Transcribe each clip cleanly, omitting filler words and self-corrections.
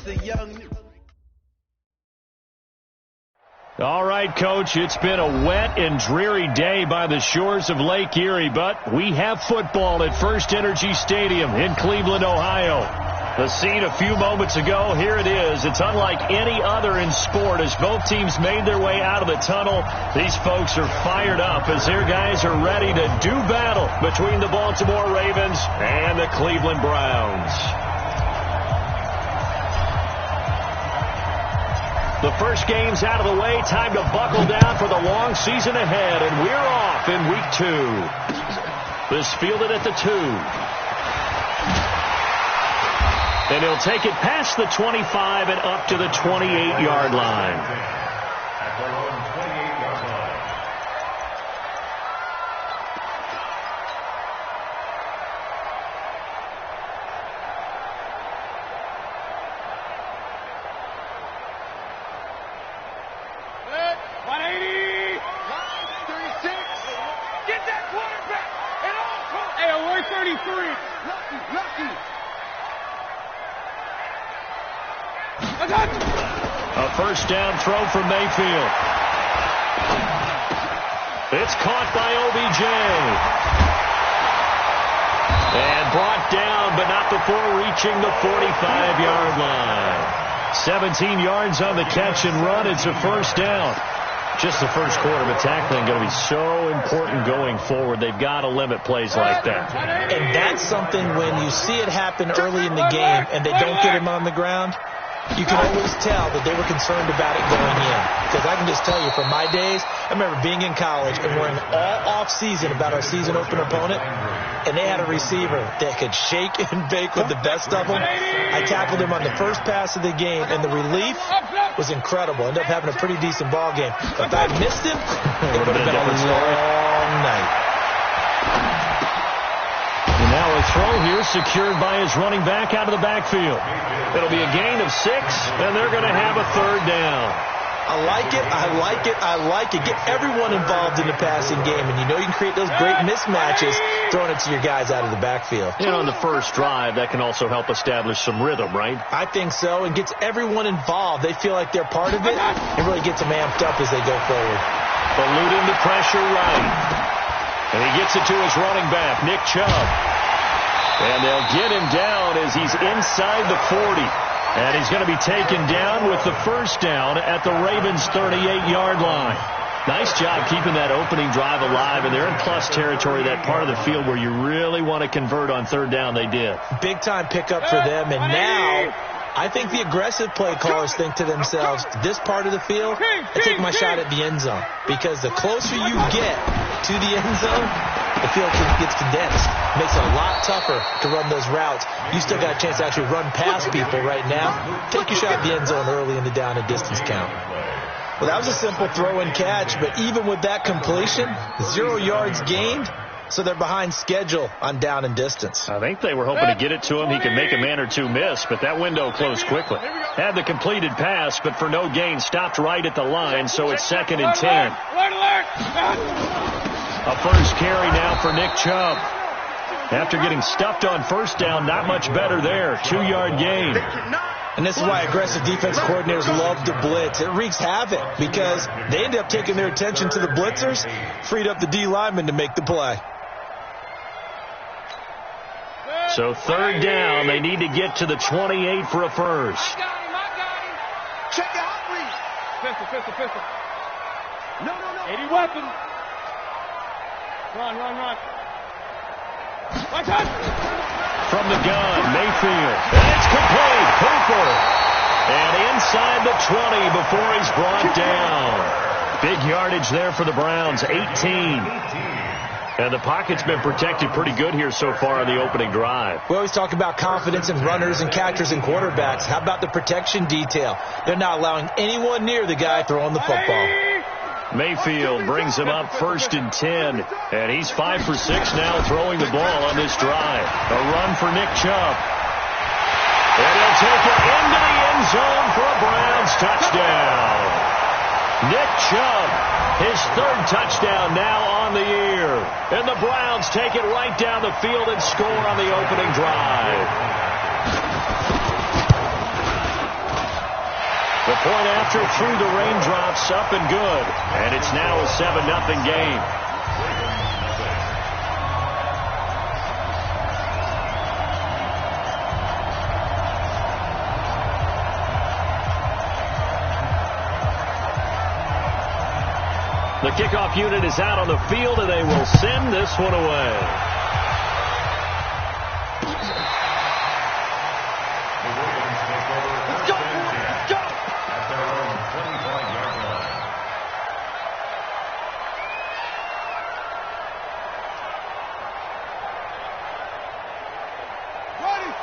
It's a young... All right, Coach, it's been a wet and dreary day by the shores of Lake Erie, but we have football at First Energy Stadium in Cleveland, Ohio. The scene a few moments ago, here it is. It's unlike any other in sport as both teams made their way out of the tunnel. These folks are fired up as their guys are ready to do battle between the Baltimore Ravens and the Cleveland Browns. The first game's out of the way. Time to buckle down for the long season ahead, and we're off in week 2. This fielded at the 2. And he'll take it past the 25 and up to the 28-yard line. A first down throw for Mayfield. It's caught by OBJ. And brought down, but not before reaching the 45-yard line. 17 yards on the catch and run. It's a first down. Just the first quarter, but tackling going to be so important going forward. They've got to limit plays like that. And that's something when you see it happen early in the game and they don't get him on the ground, you can always tell that they were concerned about it going in. Because I can just tell you from my days, I remember being in college and worrying all off-season about our season opener opponent, and they had a receiver that could shake and bake with the best of them. I tackled him on the first pass of the game, and the relief was incredible. Ended up having a pretty decent ball game. If I had missed him, it would have been a long night. And now a throw here secured by his running back out of the backfield. It'll be a gain of 6, and they're going to have a third down. I like it, I like it, I like it. Get everyone involved in the passing game, and you know you can create those great mismatches throwing it to your guys out of the backfield. And on the first drive, that can also help establish some rhythm, right? I think so, and gets everyone involved. They feel like they're part of it, and really gets them amped up as they go forward. Eluding the pressure right. And he gets it to his running back, Nick Chubb. And they'll get him down as he's inside the 40. And he's going to be taken down with the first down at the Ravens' 38-yard line. Nice job keeping that opening drive alive, and they're in plus territory, that part of the field where you really want to convert on third down. They did. Big-time pickup for them, and now I think the aggressive play callers think to themselves, this part of the field, I take my shot at the end zone. Because the closer you get to the end zone, the field gets condensed. Makes it a lot tougher to run those routes. You still got a chance to actually run past people right now. Take your shot at the end zone early in the down and distance count. Well, that was a simple throw and catch, but even with that completion, 0 yards gained, so they're behind schedule on down and distance. I think they were hoping to get it to him. He could make a man or two miss, but that window closed quickly. Had the completed pass, but for no gain, stopped right at the line, so it's 2nd and 10. A first carry now for Nick Chubb. After getting stuffed on first down, not much better there. 2-yard gain. And this is why aggressive defense coordinators love to blitz. It wreaks havoc because they end up taking their attention to the blitzers, freed up the D lineman to make the play. So third down, they need to get to the 28 for a first. Check it out, please. Pistol. No. 80 weapon. Run. From the gun, Mayfield. And it's complete. Hooper. And inside the 20 before he's brought down. Big yardage there for the Browns, 18. And the pocket's been protected pretty good here so far on the opening drive. We always talk about confidence in runners and catchers and quarterbacks. How about the protection detail? They're not allowing anyone near the guy throwing the football. Mayfield brings him up 1st and 10. And he's 5 for 6 now throwing the ball on this drive. A run for Nick Chubb. And he'll take it into the end zone for a Browns touchdown. Nick Chubb, his 3rd touchdown now on the year. And the Browns take it right down the field and score on the opening drive. point after through the raindrops, up and good. And it's now a 7-0 game. The kickoff unit is out on the field, and they will send this one away. Let's go! Let's go! At their own 25-yard line.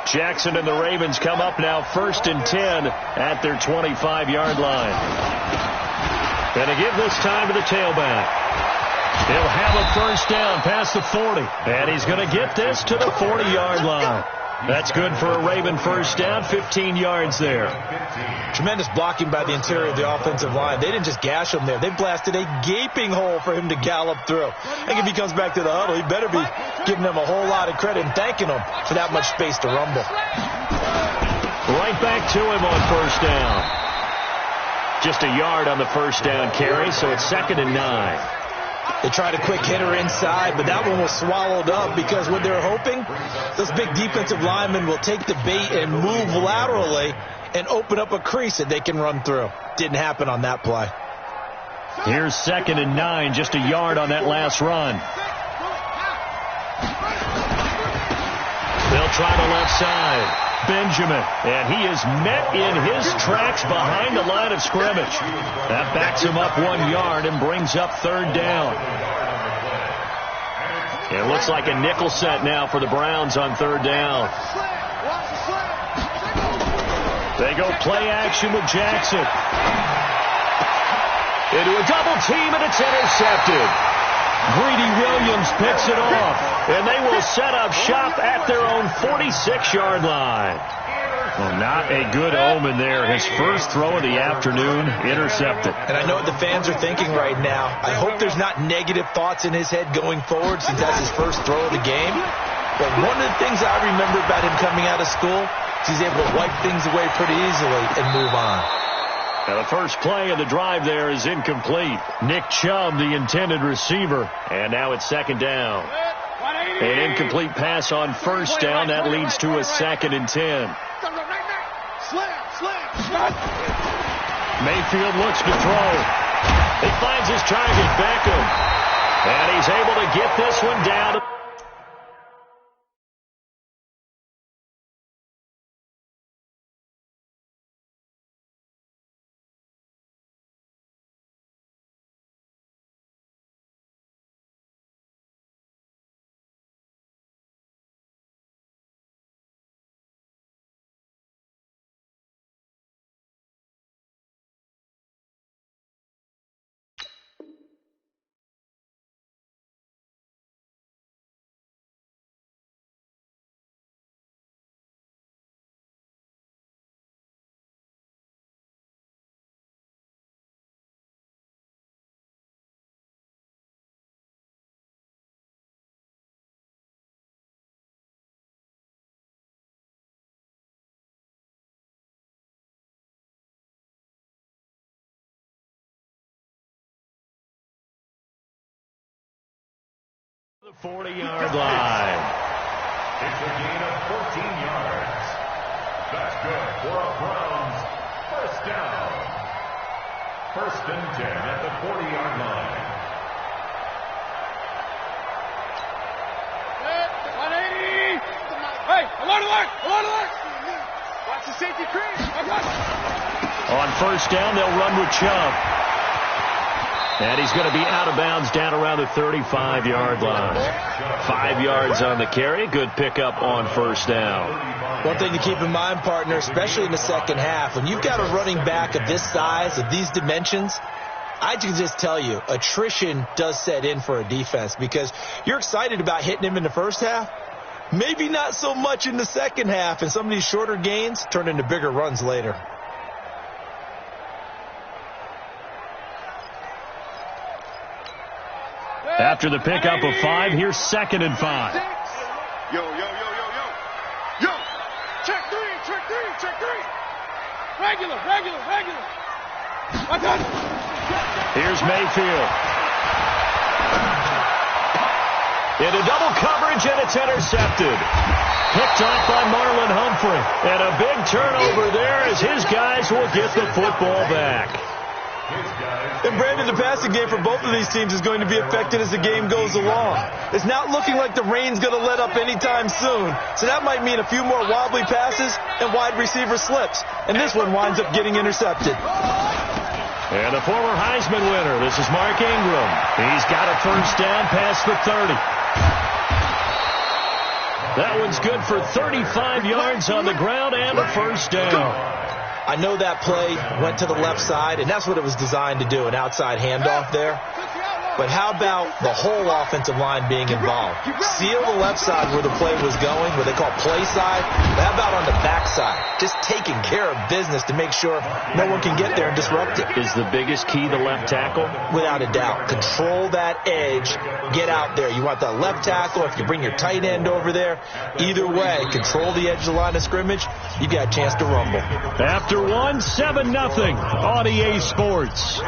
Jackson and the Ravens come up now 1st and 10 at their 25-yard line. And to give this time to the tailback. He'll have a first down past the 40. And he's going to get this to the 40-yard line. That's good for a Raven first down, 15 yards there. Tremendous blocking by the interior of the offensive line. They didn't just gash him there. They blasted a gaping hole for him to gallop through. I think if he comes back to the huddle, he better be giving them a whole lot of credit and thanking them for that much space to rumble. Right back to him on first down. Just a yard on the first down carry, so it's 2nd and 9. They tried a quick hitter inside, but that one was swallowed up because what they're hoping, those big defensive linemen will take the bait and move laterally and open up a crease that they can run through. Didn't happen on that play. Here's 2nd and 9, just a yard on that last run. They'll try the left side. Benjamin, and he is met in his tracks behind the line of scrimmage. That backs him up 1 yard and brings up 3rd down. It looks like a nickel set now for the Browns on 3rd down. They go play action with Jackson. Into a double team, and it's intercepted. Greedy Williams picks it off, and they will set up shop at their own 46-yard line. Well, not a good omen there. His first throw of the afternoon intercepted. And I know what the fans are thinking right now. I hope there's not negative thoughts in his head going forward since that's his first throw of the game. But one of the things I remember about him coming out of school is he's able to wipe things away pretty easily and move on. Now the first play of the drive there is incomplete. Nick Chubb, the intended receiver. And now it's 2nd down. An incomplete pass on first down. That leads to a 2nd and 10. Mayfield looks to throw. He finds his target, Beckham. And he's able to get this one down. The 40-yard line. It's a gain of 14 yards. That's good for a Browns first down. 1st and 10 at the 40-yard line. 180. Hey, alert! Watch the safety crease. On first down, they'll run with Chubb. And he's going to be out of bounds down around the 35-yard line. 5 yards on the carry. Good pickup on first down. One thing to keep in mind, partner, especially in the second half, when you've got a running back of this size, of these dimensions, I can just tell you, attrition does set in for a defense because you're excited about hitting him in the first half. Maybe not so much in the second half, and some of these shorter gains turn into bigger runs later. After the pickup of 5, here's 2nd and 5. Yo. Check three. Regular. Here's Mayfield. Into double coverage, and it's intercepted. Picked off by Marlon Humphrey. And a big turnover there as his guys will get the football back. And Brandon, the passing game for both of these teams is going to be affected as the game goes along. It's not looking like the rain's going to let up anytime soon. So that might mean a few more wobbly passes and wide receiver slips. And this one winds up getting intercepted. And a former Heisman winner, this is Mark Ingram. He's got a first down past the 30. That one's good for 35 yards on the ground and a first down. I know that play went to the left side, and that's what it was designed to do, an outside handoff there. But how about the whole offensive line being involved? Seal the left side where the play was going, what they call play side. But how about on the back side? Just taking care of business to make sure no one can get there and disrupt it. Is the biggest key the left tackle? Without a doubt. Control that edge. Get out there. You want that left tackle. If you bring your tight end over there, either way, control the edge of the line of scrimmage, you got a chance to rumble. After one, 7-0 on EA Sports.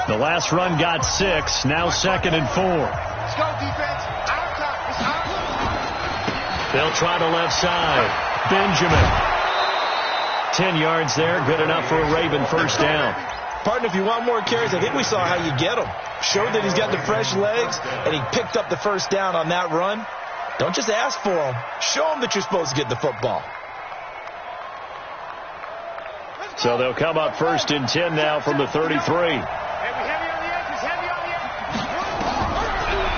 The last run got 6, now 2nd and 4. Let's go, defense. Our time. It's our time. They'll try the left side. Benjamin. 10 yards there, good enough for a Raven first down. Partner, if you want more carries, I think we saw how you get him. Showed that he's got the fresh legs, and he picked up the first down on that run. Don't just ask for him. Show him that you're supposed to get the football. So they'll come up 1st and 10 now from the 33.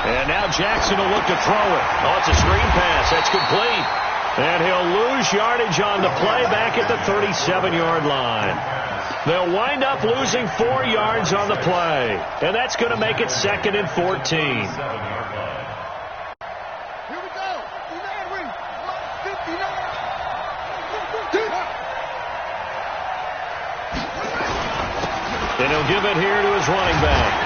And now Jackson will look to throw it. Oh, it's a screen pass. That's complete. And he'll lose yardage on the play back at the 37-yard line. They'll wind up losing 4 yards on the play. And that's going to make it 2nd and 14. Here we go. 59. And he'll give it here to his running back.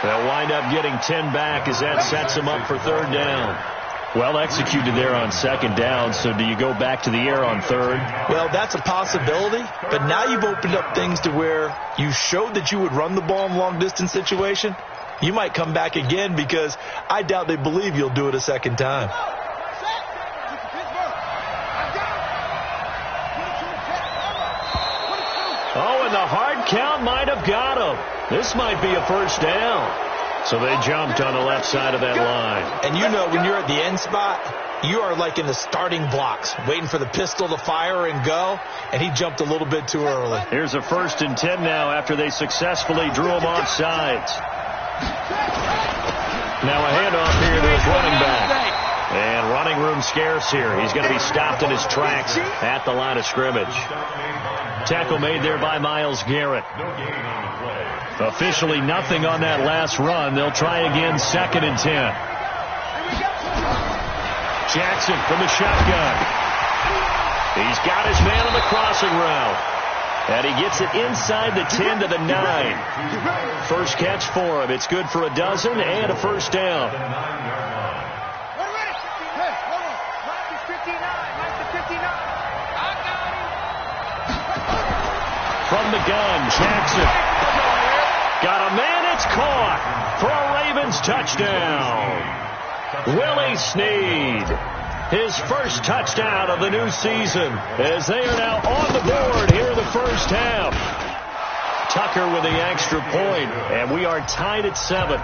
They'll wind up getting 10 back as that sets him up for 3rd down. Well executed there on 2nd down, so do you go back to the air on 3rd? Well, that's a possibility, but now you've opened up things to where you showed that you would run the ball in long-distance situation. You might come back again because I doubt they believe you'll do it a 2nd time. Oh, and the hard count might have got him. This might be a first down. So they jumped on the left side of that line. And you know when you're at the end spot, you are like in the starting blocks, waiting for the pistol to fire and go, and he jumped a little bit too early. Here's a 1st and 10 now after they successfully drew him off sides. Now a handoff here to his running back. And running room scarce here. He's going to be stopped in his tracks at the line of scrimmage. Tackle made there by Myles Garrett. Officially nothing on that last run. They'll try again 2nd and 10. Jackson from the shotgun. He's got his man on the crossing route. And he gets it inside the 10 to the 9. First catch for him. It's good for a dozen and a first down. From the gun, Jackson. Got a man, it's caught for a Ravens touchdown. Willie Snead, his first touchdown of the new season, as they are now on the board here in the first half. Tucker with the extra point, and we are tied at 7.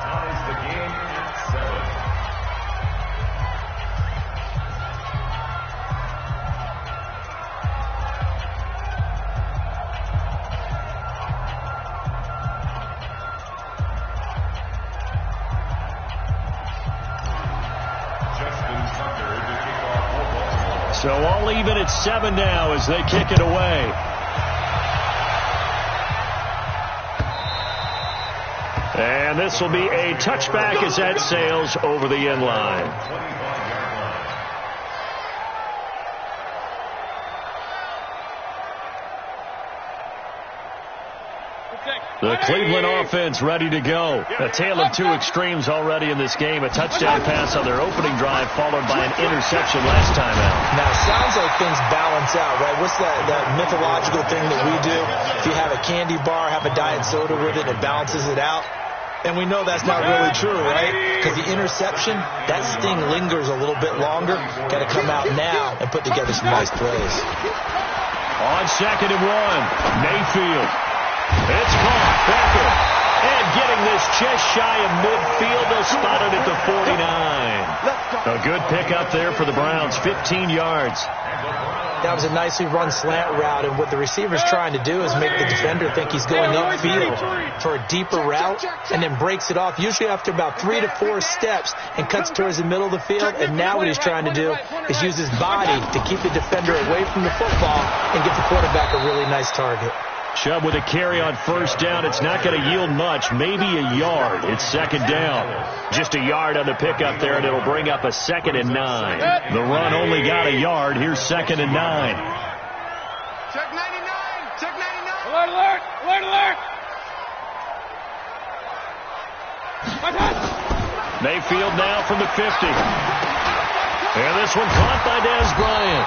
So all even at 7 now as they kick it away. And this will be a touchback as that sails over the end line. The Cleveland offense ready to go. A tale of two extremes already in this game. A touchdown pass on their opening drive followed by an interception last time out. Now, it sounds like things balance out, right? What's that mythological thing that we do? If you have a candy bar, have a diet soda with it, it balances it out. And we know that's not really true, right? Because the interception, that sting lingers a little bit longer. Got to come out now and put together some nice plays. On 2nd and 1, Mayfield. It's caught. Beckham. And getting this just shy of midfield. They'll spot it at the 49. A good pickup there for the Browns. 15 yards. That was a nicely run slant route, and what the receiver's trying to do is make the defender think he's going upfield for a deeper route and then breaks it off, usually after about 3 to 4 steps, and cuts towards the middle of the field. And now what he's trying to do is use his body to keep the defender away from the football and give the quarterback a really nice target. Chubb with a carry on 1st down. It's not going to yield much, maybe a yard. It's 2nd down. Just a yard on the pickup there, and it'll bring up a 2nd and 9. The run only got a yard. Here's 2nd and 9. Check 99. Check 99. Alert, alert, alert, alert. Mayfield now from the 50. And this one caught by Dez Bryant.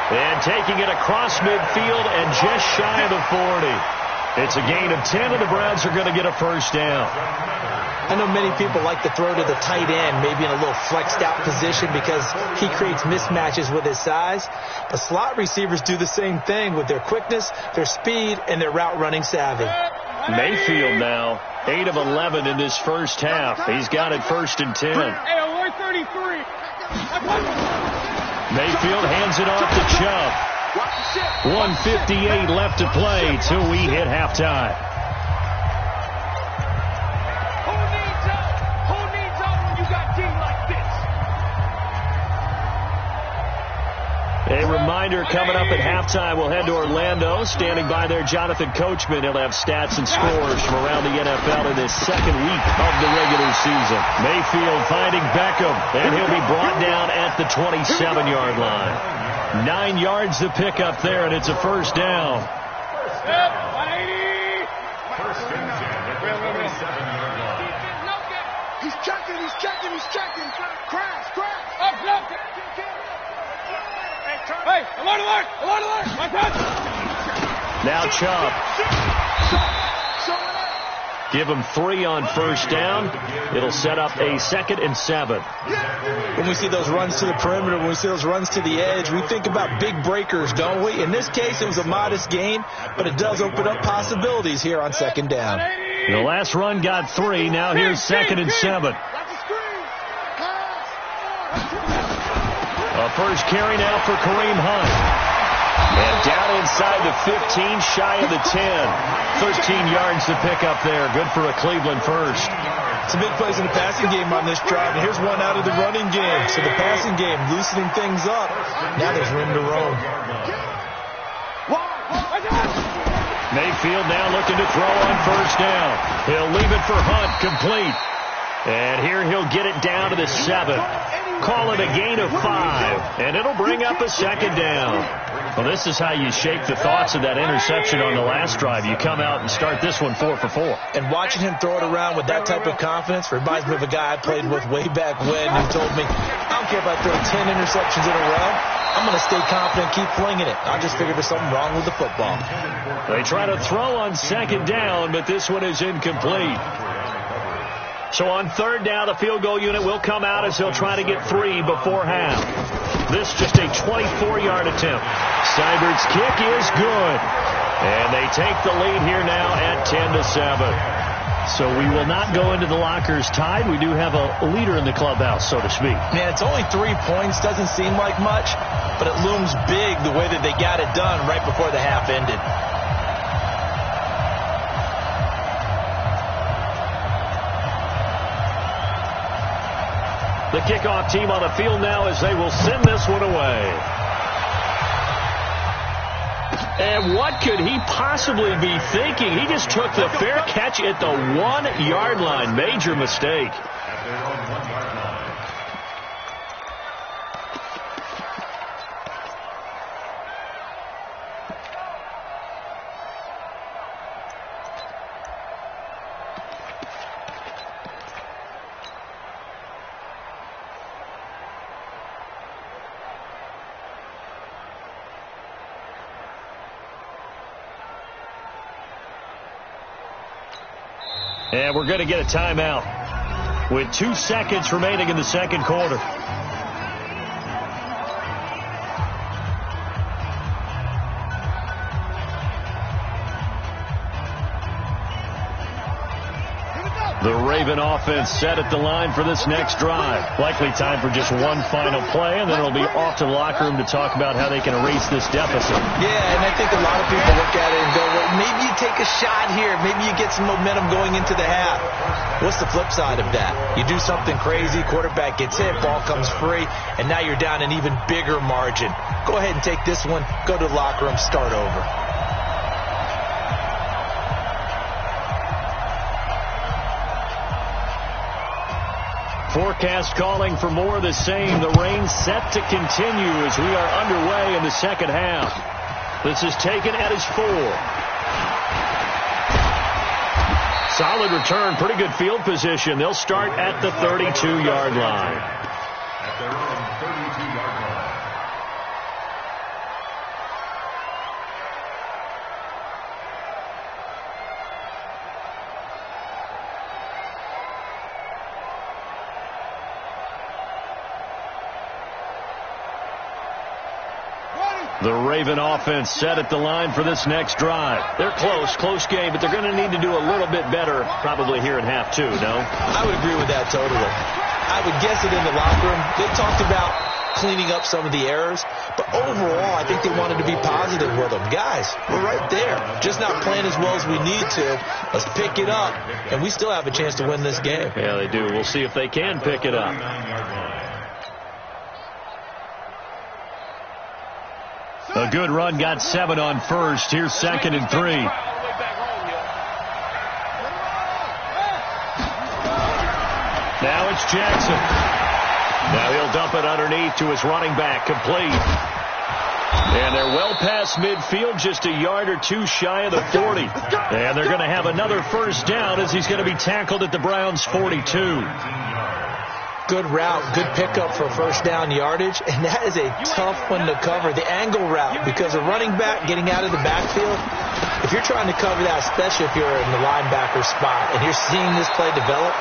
And taking it across midfield and just shy of the 40. It's a gain of 10, and the Browns are going to get a 1st down. I know many people like to throw to the tight end, maybe in a little flexed out position because he creates mismatches with his size. But slot receivers do the same thing with their quickness, their speed, and their route running savvy. Mayfield now, 8 of 11 in this first half. He's got it 1st and 10. Hey, 133. Mayfield hands it off to Chubb. 1:58 left to play till we hit halftime. Who needs out when you got D like this? A reminder coming up at halftime, we'll head to Orlando. Standing by there, Jonathan Coachman. He'll have stats and scores from around the NFL in this 2nd week of the regular season. Mayfield finding Beckham, and he'll be brought down at the 27-yard line. 9 yards to pick up there, and it's a 1st down. 180. 1st and 10 at the 27-yard line. He's checking. He's checking. He's checking. Crash. Up. Hey, alert, alert, alert, alert. My touch. Now Chubb. Give him 3 on 1st down. It'll set up a 2nd and 7. When we see those runs to the perimeter, when we see those runs to the edge, we think about big breakers, don't we? In this case, it was a modest gain, but it does open up possibilities here on 2nd down. The last run got 3. Now here's 2nd and 7. A first carry now for Kareem Hunt. And down inside the 15, shy of the 10. 13 yards to pick up there. Good for a Cleveland 1st. Some big plays in the passing game on this drive, and here's one out of the running game. So the passing game loosening things up. Now there's room to roam. Mayfield now looking to throw on 1st down. He'll leave it for Hunt, complete. And here he'll get it down to the 7. Call it a gain of 5, and it'll bring up a 2nd down. Well, this is how you shake the thoughts of that interception on the last drive. You come out and start this one 4 for 4. And watching him throw it around with that type of confidence reminds me of a guy I played with way back when who told me, I don't care if I throw 10 interceptions in a row. I'm going to stay confident, keep flinging it. I just figured there's something wrong with the football. They try to throw on 2nd down, but this one is incomplete. So on 3rd down, the field goal unit will come out as they'll try to get 3 before half. This just a 24-yard attempt. Seibert's kick is good. And they take the lead here now at 10-7. So we will not go into the lockers tied. We do have a leader in the clubhouse, so to speak. Man, it's only 3 points. Doesn't seem like much, but it looms big the way that they got it done right before the half ended. The kickoff team on the field now as they will send this one away. And what could he possibly be thinking? He just took the fair catch at the 1-yard line. Major mistake. And we're going to get a timeout with 2 seconds remaining in the second quarter. The Raven offense set at the line for this next drive. Likely time for just one final play, and then it'll be off to the locker room to talk about how they can erase this deficit. Yeah, and I think a lot of people look at it and go, well, maybe you take a shot here. Maybe you get some momentum going into the half. What's the flip side of that? You do something crazy, quarterback gets hit, ball comes free, and now you're down an even bigger margin. Go ahead and take this one, go to the locker room, start over. Forecast calling for more of the same. The rain set to continue as we are underway in the second half. This is taken at his 4. Solid return, pretty good field position. They'll start at the 32-yard line. At their own 32-yard line. The Raven offense set at the line for this next drive. They're close game, but they're going to need to do a little bit better probably here in half 2, no? I would agree with that totally. I would guess it in the locker room. They talked about cleaning up some of the errors, but overall I think they wanted to be positive with them. Guys, we're right there. Just not playing as well as we need to. Let's pick it up, and we still have a chance to win this game. Yeah, they do. We'll see if they can pick it up. A good run, got 7 on first. Here's 2nd and 3. Now it's Jackson. Now he'll dump it underneath to his running back, complete. And they're well past midfield, just a yard or 2 shy of the 40. And they're going to have another first down as he's going to be tackled at the Browns' 42. Good route, good pickup for first down yardage, and that is a tough one to cover, the angle route, because a running back getting out of the backfield, if you're trying to cover that, especially if you're in the linebacker spot and you're seeing this play develop,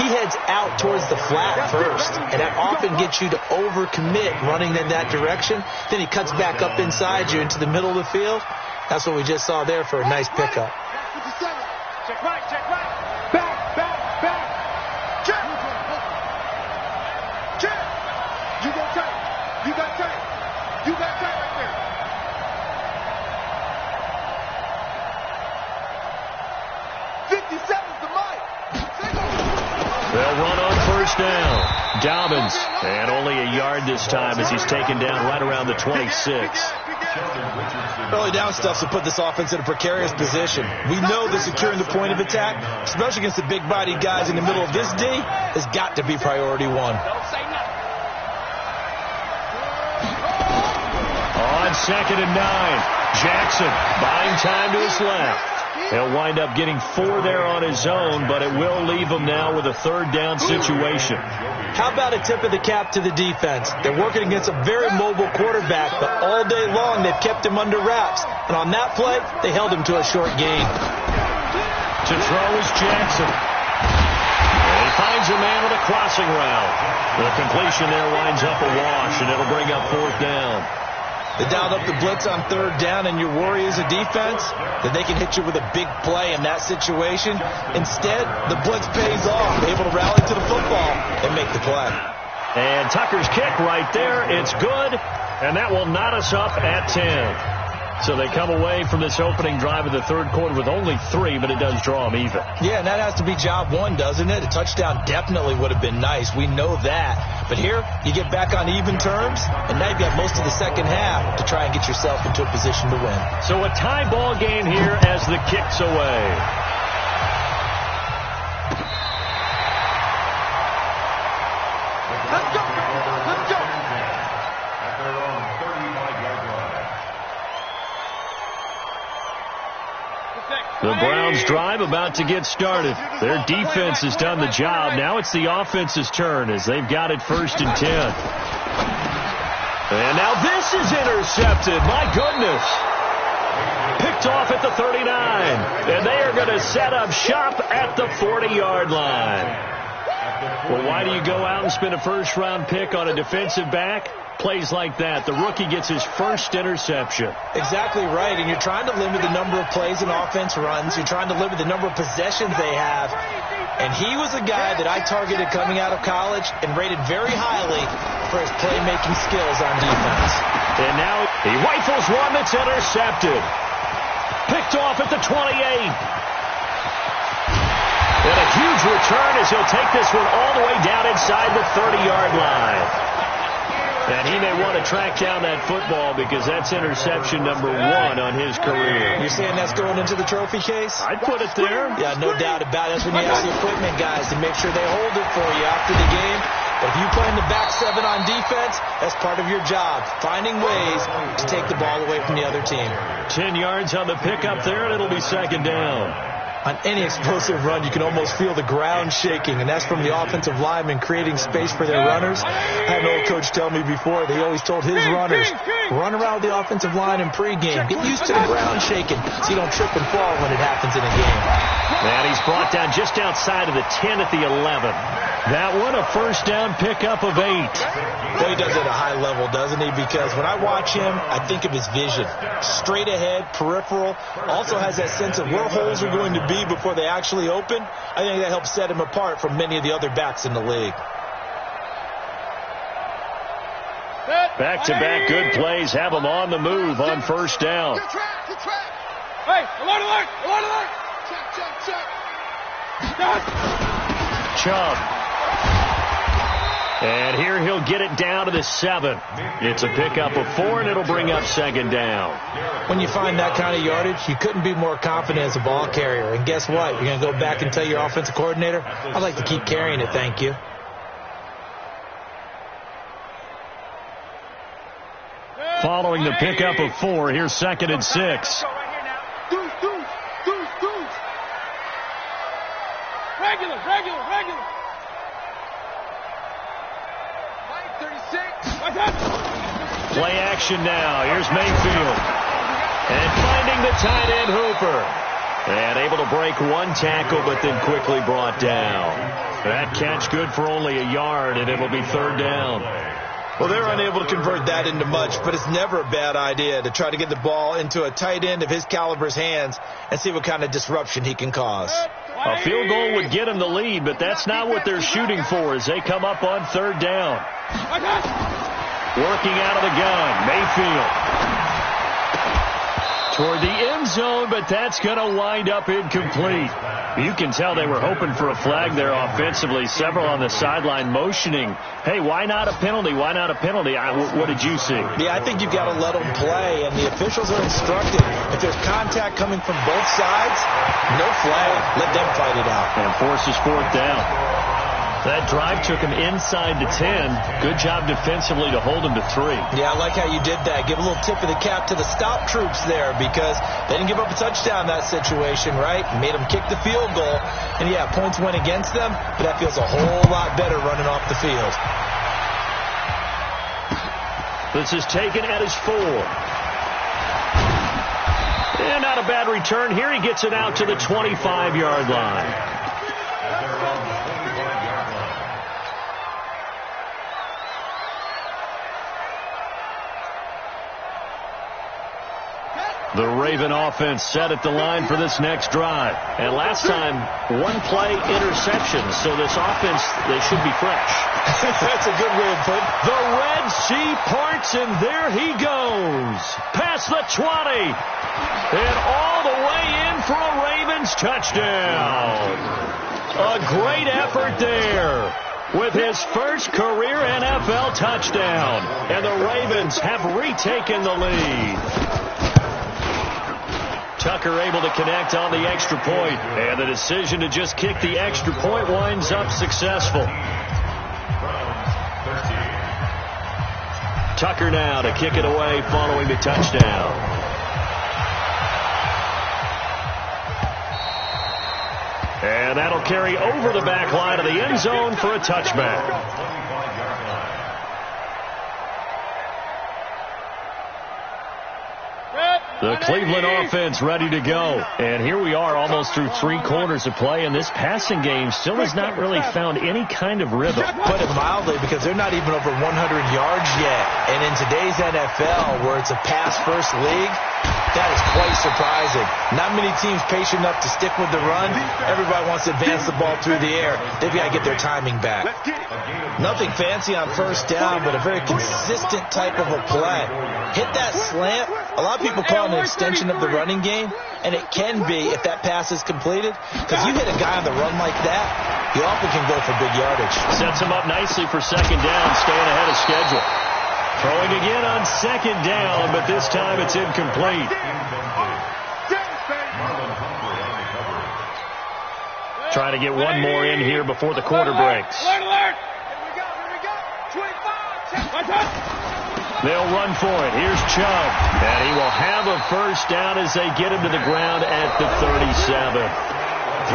he heads out towards the flat first, and that often gets you to overcommit running in that direction. Then he cuts back up inside you into the middle of the field. That's what we just saw there for a nice pickup. Check right, check right. Back, back, back. Check. Check. You go tight. You got tight. You got tight right there. They'll run on first down. Dobbins, and only a yard this time as he's taken down right around the 26. Early down stuff to put this offense in a precarious position. We know that securing the point of attack, especially against the big-bodied guys in the middle of this D, has got to be priority 1. On 2nd and 9, Jackson buying time to his left. He'll wind up getting 4 there on his own, but it will leave him now with a third down situation. How about a tip of the cap to the defense? They're working against a very mobile quarterback, but all day long they've kept him under wraps. And on that play, they held him to a short gain. To throw is Jackson. And he finds a man with a crossing route. The completion there winds up a wash, and it'll bring up 4th down. They dialed up the blitz on 3rd down, and your worry as a defense that they can hit you with a big play in that situation. Instead, the blitz pays off. They're able to rally to the football and make the play. And Tucker's kick right there. It's good, and that will knot us up at 10. So they come away from this opening drive of the third quarter with only 3, but it does draw them even. Yeah, and that has to be job 1, doesn't it? A touchdown definitely would have been nice. We know that. But here, you get back on even terms, and now you've got most of the second half to try and get yourself into a position to win. So a tie ball game here as the kick's away. Let's go. Let's go. At their own 35-yard line. The Browns drive about to get started. Their defense has done the job. Now it's the offense's turn as they've got it 1st and 10. And now this is intercepted. My goodness. Picked picked off at the 39. And they are going to set up shop at the 40-yard line. Well, why do you go out and spend a first-round pick on a defensive back? Plays like that. The rookie gets his first interception. Exactly right, and you're trying to limit the number of plays an offense runs. You're trying to limit the number of possessions they have. And he was a guy that I targeted coming out of college and rated very highly for his playmaking skills on defense. And now he rifles one that's intercepted. Picked off at the 28. And a huge return as he'll take this one all the way down inside the 30-yard line. And he may want to track down that football because that's interception number 1 on his career. You're saying that's going into the trophy case? I'd put it there. Yeah, no doubt about it. That's when you ask the equipment guys to make sure they hold it for you after the game. But if you play in the back 7 on defense, that's part of your job, finding ways to take the ball away from the other team. 10 yards on the pickup there, and it'll be second down. On any explosive run, you can almost feel the ground shaking, and that's from the offensive linemen creating space for their runners. I had an old coach tell me before, they always told his runners, run around the offensive line in pregame. Get used to the ground shaking so you don't trip and fall when it happens in a game. And he's brought down just outside of the 10 at the 11. That one, a first down pickup of 8. Well, he does it at a high level, doesn't he? Because when I watch him, I think of his vision. Straight ahead, peripheral. Also has that sense of where holes are going to be before they actually open. I think that helps set him apart from many of the other backs in the league. Back-to-back good plays have him on the move on first down. Good track, good track. Hey, alert, alert. Check. Chubb. And here he'll get it down to the 7. It's a pickup of 4, and it'll bring up second down. When you find that kind of yardage, you couldn't be more confident as a ball carrier. And guess what? You're going to go back and tell your offensive coordinator, I'd like to keep carrying it, thank you. Following the pickup of 4, here's second and 6. Regular. 36. Play action now. Here's Mayfield. And finding the tight end Hooper. And able to break one tackle, but then quickly brought down. That catch good for only a yard, and it'll be third down. Well, they're unable to convert that into much, but it's never a bad idea to try to get the ball into a tight end of his caliber's hands and see what kind of disruption he can cause. A field goal would get him the lead, but that's not what they're shooting for as they come up on third down. Working out of the gun, Mayfield. Toward the end zone, but that's going to wind up incomplete. You can tell they were hoping for a flag there offensively. Several on the sideline motioning, hey, why not a penalty? Why not a penalty? What did you see? Yeah, I think you've got to let them play, and the officials are instructed. If there's contact coming from both sides, no flag. Let them fight it out. And forces fourth down. That drive took him inside the 10. Good job defensively to hold him to 3. Yeah, I like how you did that. Give a little tip of the cap to the stop troops there because they didn't give up a touchdown in that situation, right? Made them kick the field goal. And, yeah, points went against them, but that feels a whole lot better running off the field. This is taken at his 4. And not a bad return. Here he gets it out to the 25-yard line. The Raven offense set at the line for this next drive. And last time, one-play interception. So this offense, they should be fresh. That's a good way of putting it. The Red Sea parts, and there he goes. Past the 20. And all the way in for a Ravens touchdown. A great effort there with his first career NFL touchdown. And the Ravens have retaken the lead. Tucker able to connect on the extra point, and the decision to just kick the extra point winds up successful. Tucker now to kick it away following the touchdown. And that'll carry over the back line of the end zone for a touchback. The Cleveland offense ready to go. And here we are almost through 3 quarters of play, and this passing game still has not really found any kind of rhythm. Put it mildly, because they're not even over 100 yards yet. And in today's NFL, where it's a pass-first league, that is quite surprising. Not many teams patient enough to stick with the run. Everybody wants to advance the ball through the air. They've got to get their timing back. Nothing fancy on first down, but a very consistent type of a play. Hit that slant. A lot of people call it an extension of the running game, and it can be if that pass is completed, because you hit a guy on the run like that, he often can go for big yardage. Sets him up nicely for second down, staying ahead of schedule. Throwing again on second down, but this time it's incomplete. Trying to get one more in here before the quarter breaks. Alert, alert! Here we go, 25, They'll run for it. Here's Chubb. And he will have a first down as they get him to the ground at the 37.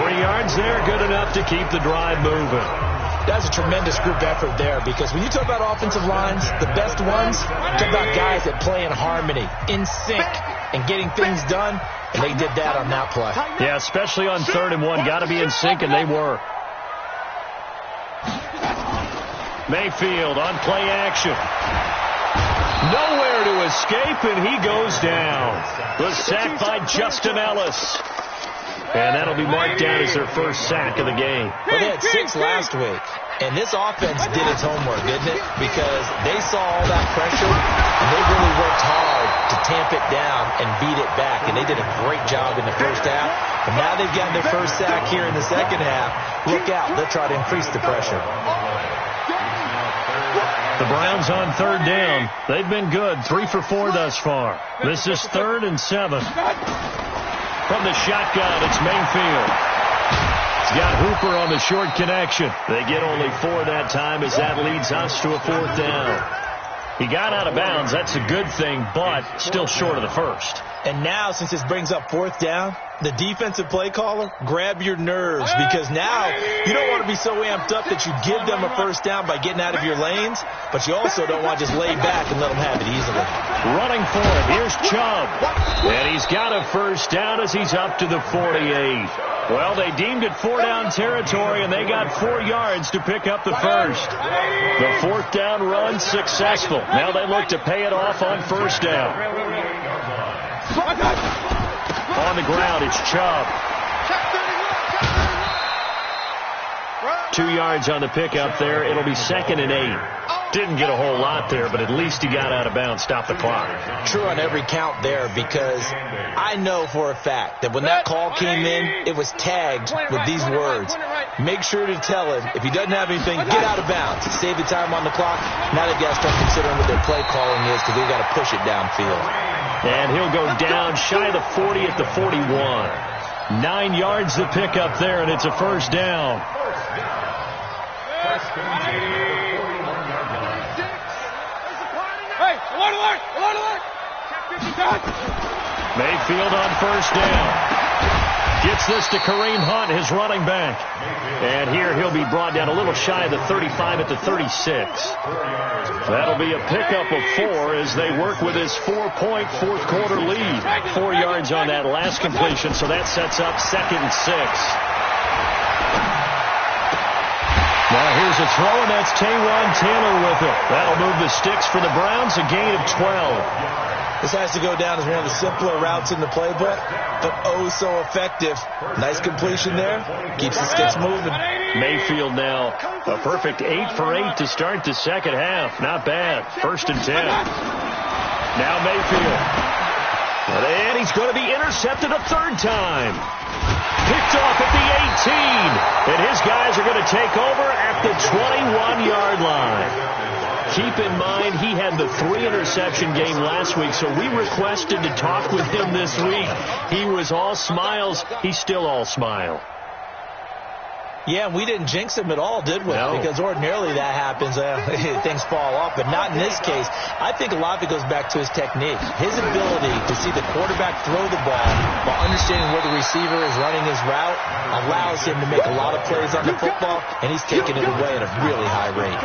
3 yards there, good enough to keep the drive moving. That's a tremendous group effort there, because when you talk about offensive lines, the best ones, talk about guys that play in harmony, in sync, and getting things done, and they did that on that play. Yeah, especially on 3rd and 1. Got to be in sync, and they were. Mayfield on play action. Nowhere to escape, and he goes down. The sack by Justin Ellis. And that'll be marked down as their first sack of the game. Well, they had 6 last week. And this offense did its homework, didn't it? Because they saw all that pressure, and they really worked hard to tamp it down and beat it back. And they did a great job in the first half. And now they've gotten their first sack here in the second half. Look out. They'll try to increase the pressure. The Browns on 3rd down. They've been good. 3 for 4 thus far. This is 3rd and 7. From the shotgun, it's Mayfield. He's got Hooper on the short connection. They get only 4 that time as that leads us to a 4th down. He got out of bounds. That's a good thing, but still short of the first. And now, since this brings up 4th down, the defensive play caller, grab your nerves, because now you don't want to be so amped up that you give them a first down by getting out of your lanes, but you also don't want to just lay back and let them have it easily. Running for it, here's Chubb. And he's got a first down as he's up to the 48. Well, they deemed it 4-down territory, and they got 4 yards to pick up the first. The 4th down run successful. Now they look to pay it off on first down. On the ground, it's Chubb. 2 yards on the pickup there. It'll be 2nd and 8. Didn't get a whole lot there, but at least he got out of bounds, stopped the clock. True on every count there, because I know for a fact that when that call came in, it was tagged with these words. Make sure to tell him, if he doesn't have anything, get out of bounds. Save the time on the clock. Now they've got to start considering what their play calling is, because they've got to push it downfield. And he'll go down shy of the 40 at the 41. 9 yards to pick up there, and it's a first down. Hey, alert, alert, alert, alert. Mayfield on first down. Gets this to Kareem Hunt, his running back. And here he'll be brought down a little shy of the 35 at the 36. That'll be a pickup of 4 as they work with his 4-point fourth-quarter lead. 4 yards on that last completion, so that sets up 2nd and 6. Now here's a throw, and that's Taywan Taylor with it. That'll move the sticks for the Browns, a gain of 12. This has to go down as one of the simpler routes in the playbook, but oh so effective. Nice completion there. Keeps the sticks moving. Mayfield now a perfect 8 for 8 to start the second half. Not bad. 1st and 10. Now Mayfield. And he's going to be intercepted a 3rd time. Picked off at the 18. And his guys are going to take over at the 21-yard line. Keep in mind, he had the 3-interception game last week, so we requested to talk with him this week. He was all smiles. He's still all smile. Yeah, we didn't jinx him at all, did we? No. Because ordinarily that happens. Things fall off, but not in this case. I think a lot of it goes back to his technique. His ability to see the quarterback throw the ball while understanding where the receiver is running his route allows him to make a lot of plays on the football, and he's taking it away at a really high rate.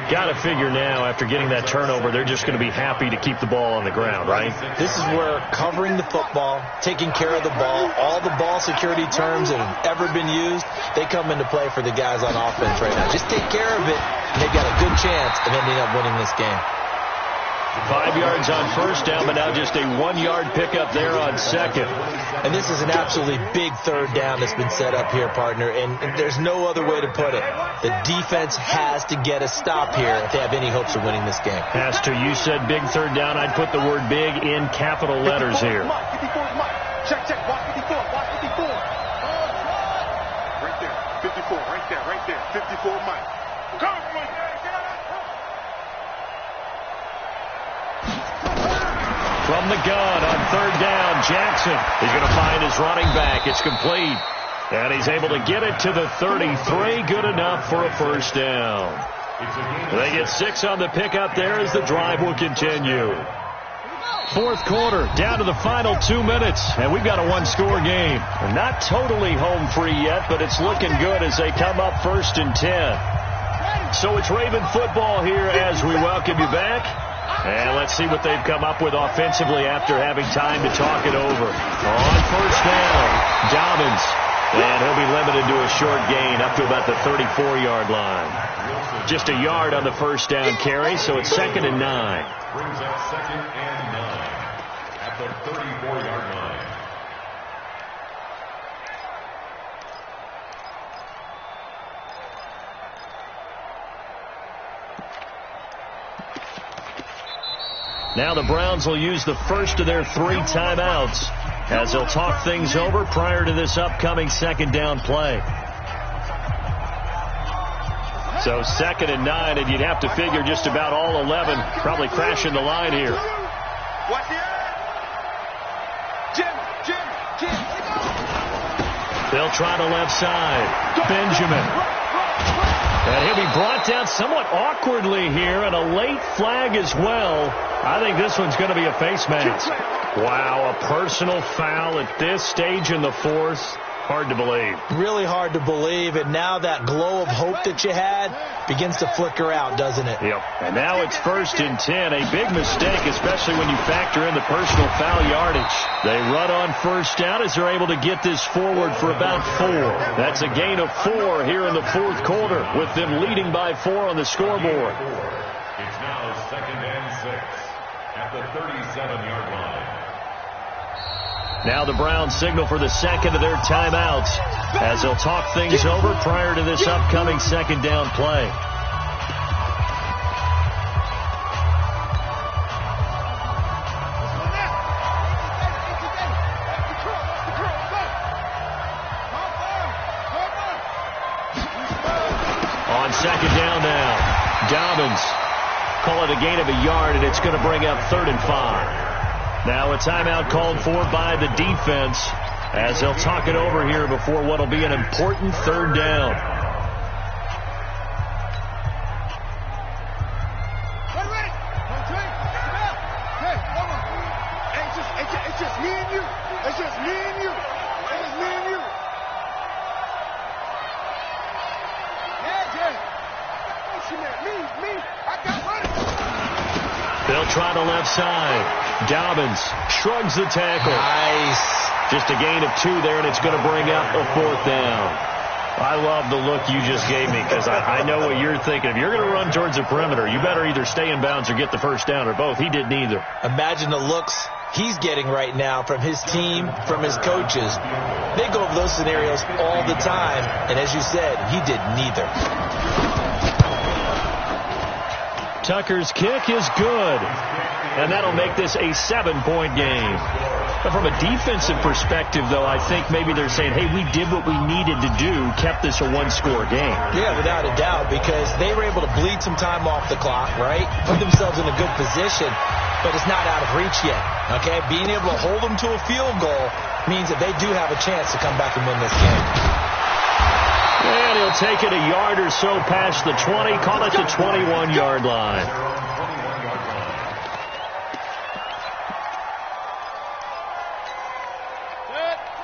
Got to figure now, after getting that turnover, they're just going to be happy to keep the ball on the ground, right? This is where covering the football, taking care of the ball, all the ball security terms that have ever been used, they come into play for the guys on offense right now. Just take care of it, and they've got a good chance of ending up winning this game. 5 yards on first down, but now just a 1-yard pickup there on second. And this is an absolutely big third down that's been set up here, partner, and there's no other way to put it. The defense has to get a stop here if they have any hopes of winning this game. Pastor, you said big third down. I'd put the word big in capital letters here. Check, check, watch 54, watch 54. Right there, 54, right there, 54, Mike. Come on, Mike. From the gun on third down, Jackson. He's going to find his running back. It's complete. And he's able to get it to the 33. Good enough for a first down. They get 6 on the pickup there as the drive will continue. Fourth quarter, down to the final 2 minutes, and we've got a one-score game. Not totally home free yet, but it's looking good as they come up 1st and 10. So it's Raven football here as we welcome you back. And let's see what they've come up with offensively after having time to talk it over. On first down, Dobbins. And he'll be limited to a short gain up to about the 34-yard line. Just a yard on the first down carry, so it's 2nd and 9. Brings up 2nd and 9 at the 34-yard line. Now the Browns will use the first of their 3 timeouts as they'll talk things over prior to this upcoming 2nd down play. So 2nd and 9, and you'd have to figure just about all 11 probably crashing the line here. They'll try the left side. Benjamin. And he'll be brought down somewhat awkwardly here, and a late flag as well. I think this one's going to be a face mask. Wow, a personal foul at this stage in the 4th. Hard to believe. Really hard to believe, and now that glow of hope that you had begins to flicker out, doesn't it? Yep. And now it's 1st and 10. A big mistake, especially when you factor in the personal foul yardage. They run on first down as they're able to get this forward for about 4. That's a gain of 4 here in the 4th quarter, with them leading by 4 on the scoreboard. It's now 2nd and 6 at the 37-yard line. Now the Browns signal for the 2nd of their timeouts as they'll talk things over prior to this upcoming 2nd down play. On 2nd down now, Dobbins. Call it a gain of a yard, and it's going to bring up 3rd and 5. Now a timeout called for by the defense as they'll talk it over here before what will be an important 3rd down. It's just me and you. It's just me and you. It's just me and you. Me. I got running. They'll try the left side. Dobbins shrugs the tackle. Nice. Just a gain of 2 there, and it's going to bring up a 4th down. I love the look you just gave me because I know what you're thinking. If you're going to run towards the perimeter, you better either stay in bounds or get the first down, or both. He did neither. Imagine the looks he's getting right now from his team, from his coaches. They go over those scenarios all the time, and as you said, he did neither. Tucker's kick is good, and that'll make this a 7-point game. But from a defensive perspective, though, I think maybe they're saying, hey, we did what we needed to do, kept this a one-score game. Yeah, without a doubt, because they were able to bleed some time off the clock, right? Put themselves in a good position, but it's not out of reach yet, okay? Being able to hold them to a field goal means that they do have a chance to come back and win this game. And he'll take it a yard or so past the 20, call it the 21-yard line.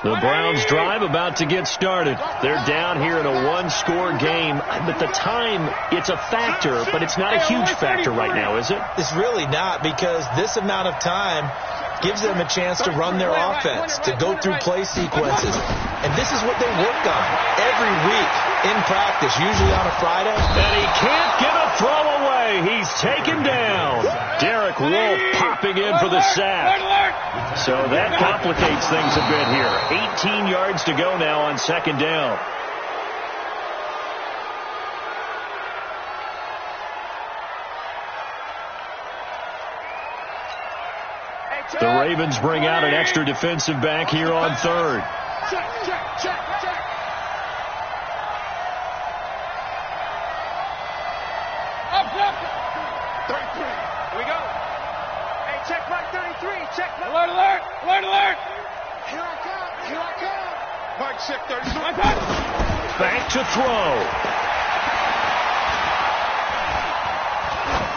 The Browns drive about to get started. They're down here in a one-score game. But the time, it's a factor, but it's not a huge factor right now, is it? It's really not, because this amount of time gives them a chance to run their offense, to go through play sequences. And this is what they work on every week in practice, usually on a Friday. And he can't get a throw away. He's taken down. Derek Wolfe popping in for the sack. So that complicates things a bit here. 18 yards to go now on second down. The Ravens bring out an extra defensive back here on third. Check. Up. 33. Here we go. Hey, check right 33. Check. Alert. Here I come. Mike, check 33. Back to throw.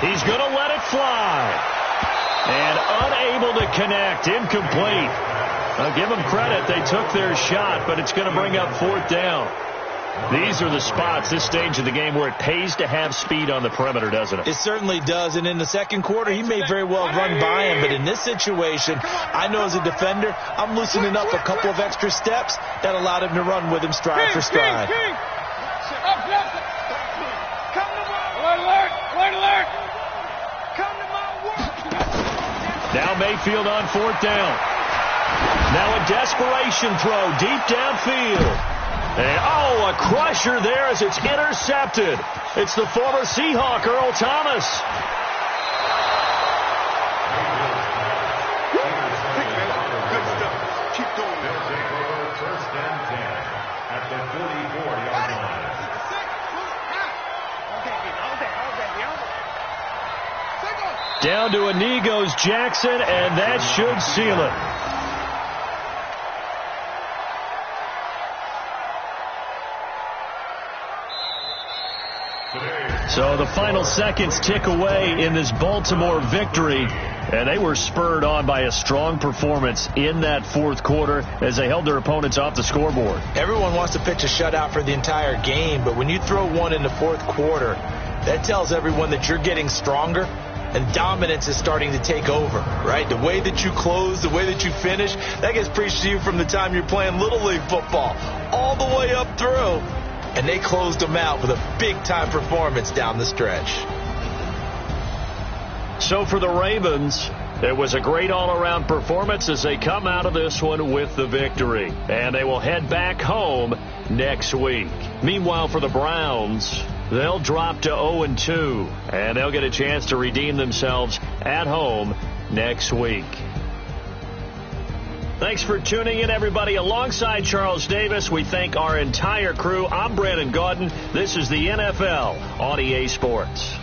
He's going to let it fly. And unable to connect. Incomplete. I'll give them credit. They took their shot, but it's going to bring up fourth down. These are the spots, this stage of the game, where it pays to have speed on the perimeter, doesn't it? It certainly does. And in the second quarter, he may very well run by him. But in this situation, I know as a defender, I'm loosening up a couple of extra steps that allowed him to run with him stride for stride. Alert. Now Mayfield on fourth down. Now a desperation throw deep downfield. And a crusher there as it's intercepted. It's the former Seahawk, Earl Thomas. Good stuff. Keep going. They'll take over first and 10 at the 44-yard line. Down to Inigo's Jackson, and that should seal it. So the final seconds tick away in this Baltimore victory, and they were spurred on by a strong performance in that fourth quarter as they held their opponents off the scoreboard. Everyone wants to pitch a shutout for the entire game, but when you throw one in the fourth quarter, that tells everyone that you're getting stronger and dominance is starting to take over, right? The way that you close, the way that you finish, that gets preached to you from the time you're playing Little League football all the way up through. And they closed them out with a big-time performance down the stretch. So for the Ravens, it was a great all-around performance as they come out of this one with the victory. And they will head back home next week. Meanwhile, for the Browns, they'll drop to 0-2, and they'll get a chance to redeem themselves at home next week. Thanks for tuning in, everybody. Alongside Charles Davis, we thank our entire crew. I'm Brandon Gaudin. This is the NFL on EA Sports.